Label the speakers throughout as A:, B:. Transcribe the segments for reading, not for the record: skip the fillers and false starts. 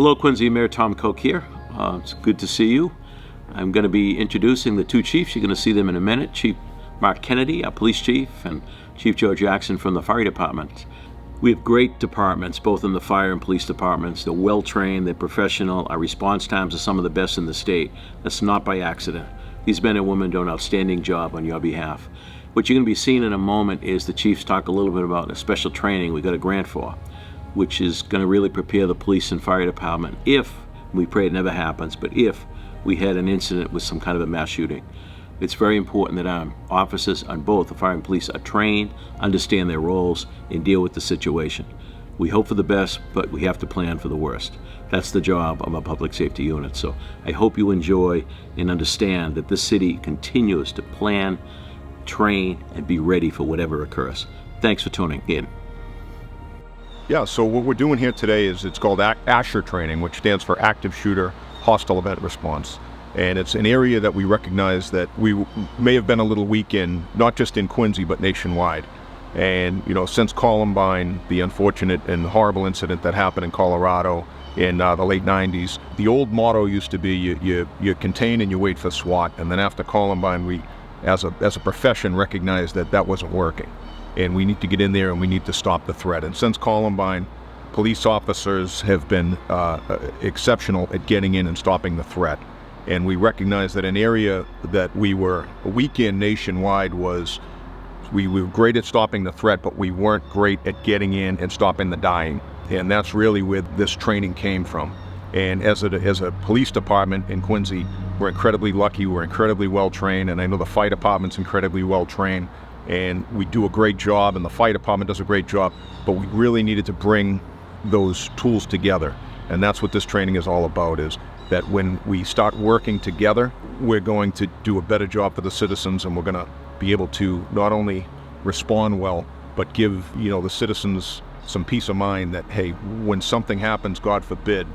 A: Hello, Quincy Mayor Tom Koch here. It's good to see you. I'm going to be introducing the two chiefs. You're going to see them in a minute. Chief Mark Kennedy, our police chief, and Chief Joe Jackson from the fire department. We have great departments, both in the fire and police departments. They're well-trained, they're professional. Our response times are some of the best in the state. That's not by accident. These men and women do an outstanding job on your behalf. What you're going to be seeing in a moment is the chiefs talk a little bit about a special training we got a grant for, which is going to really prepare the police and fire department if, we pray it never happens, but if we had an incident with some kind of a mass shooting. It's very important that our officers on both the fire and police are trained, understand their roles, and deal with the situation. We hope for the best, but we have to plan for the worst. That's the job of a public safety unit. So I hope you enjoy and understand that this city continues to plan, train, and be ready for whatever occurs. Thanks for tuning in.
B: Yeah, so what we're doing here today is it's called ASHR training, which stands for Active Shooter Hostile Event Response. And it's an area that we recognize that we may have been a little weak in, not just in Quincy, but nationwide. And, since Columbine, the unfortunate and horrible incident that happened in Colorado in the late 90s, the old motto used to be you contain and you wait for SWAT. And then after Columbine, we, as a profession, recognized that that wasn't working. And we need to get in there and we need to stop the threat. And since Columbine, police officers have been exceptional at getting in and stopping the threat. And we recognize that an area that we were weak in nationwide was we were great at stopping the threat, but we weren't great at getting in and stopping the dying. And that's really where this training came from. And as a police department in Quincy, we're incredibly lucky, we're incredibly well trained, and I know the fire department's incredibly well trained. And we do a great job, and the fire department does a great job, but we really needed to bring those tools together. And that's what this training is all about, is that when we start working together, we're going to do a better job for the citizens, and we're going to be able to not only respond well, but give the citizens some peace of mind that, hey, when something happens, God forbid,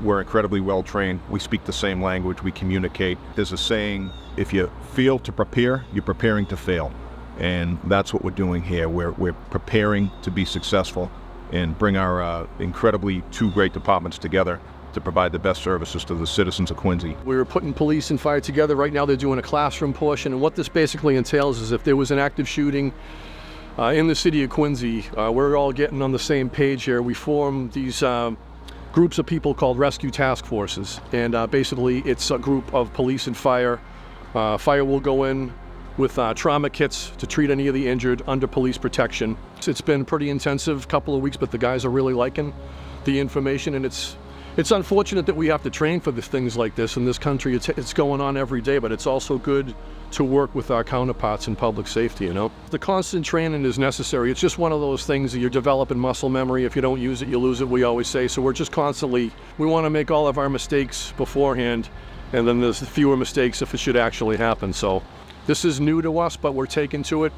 B: we're incredibly well trained, we speak the same language, we communicate. There's a saying, if you fail to prepare, you're preparing to fail. And that's what we're doing here. We're preparing to be successful and bring our incredibly two great departments together to provide the best services to the citizens of Quincy.
C: We were putting police and fire together. Right now they're doing a classroom portion, and what this basically entails is if there was an active shooting in the city of Quincy, we're all getting on the same page here. We form these groups of people called rescue task forces, and basically it's a group of police and fire. Fire will go in with trauma kits to treat any of the injured under police protection. It's been a pretty intensive couple of weeks, but the guys are really liking the information, and it's unfortunate that we have to train for things like this in this country. It's going on every day, but it's also good to work with our counterparts in public safety, The constant training is necessary. It's just one of those things that you're developing muscle memory. If you don't use it, you lose it, we always say. So we're just constantly, we want to make all of our mistakes beforehand, and then there's fewer mistakes if it should actually happen. So this is new to us, but we're taking to it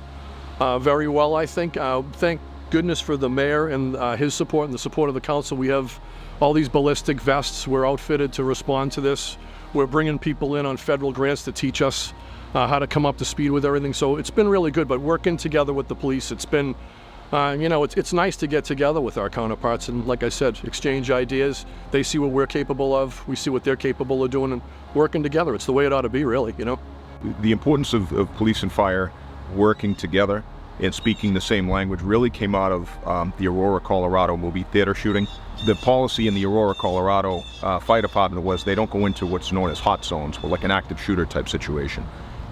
C: very well, I think. Thank goodness for the mayor and his support and the support of the council. We have all these ballistic vests. We're outfitted to respond to this. We're bringing people in on federal grants to teach us how to come up to speed with everything. So it's been really good, but working together with the police, it's been, it's nice to get together with our counterparts and, like I said, exchange ideas. They see what we're capable of, we see what they're capable of doing, and working together. It's the way it ought to be, really,
B: The importance of police and fire working together and speaking the same language really came out of the Aurora, Colorado movie theater shooting. The policy in the Aurora, Colorado fire department was they don't go into what's known as hot zones, or like an active shooter type situation.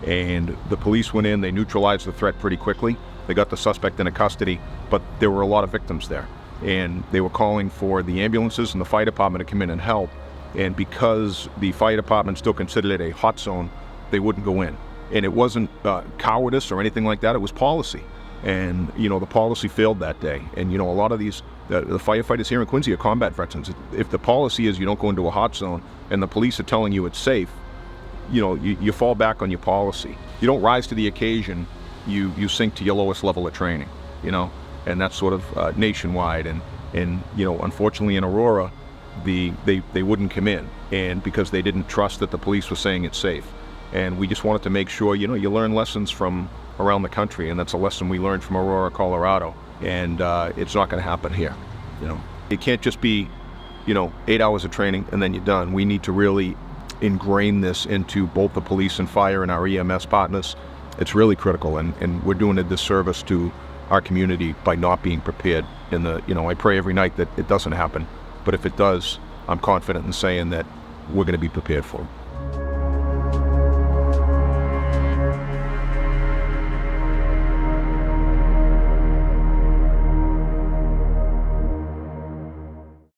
B: And the police went in, they neutralized the threat pretty quickly. They got the suspect into custody, but there were a lot of victims there. And they were calling for the ambulances and the fire department to come in and help. And because the fire department still considered it a hot zone, they wouldn't go in. And it wasn't cowardice or anything like that, it was policy. And, the policy failed that day. And, a lot of these, the firefighters here in Quincy are combat veterans. If the policy is you don't go into a hot zone and the police are telling you it's safe, you fall back on your policy. You don't rise to the occasion, you sink to your lowest level of training, and that's sort of nationwide. And unfortunately in Aurora, they wouldn't come in, and because they didn't trust that the police were saying it's safe. And we just wanted to make sure, you learn lessons from around the country, and that's a lesson we learned from Aurora, Colorado, and it's not going to happen here. It can't just be 8 hours of training and then you're done. We need to really ingrain this into both the police and fire and our EMS partners. It's really critical, and we're doing a disservice to our community by not being prepared. I pray every night that it doesn't happen, but if it does, I'm confident in saying that we're going to be prepared for it.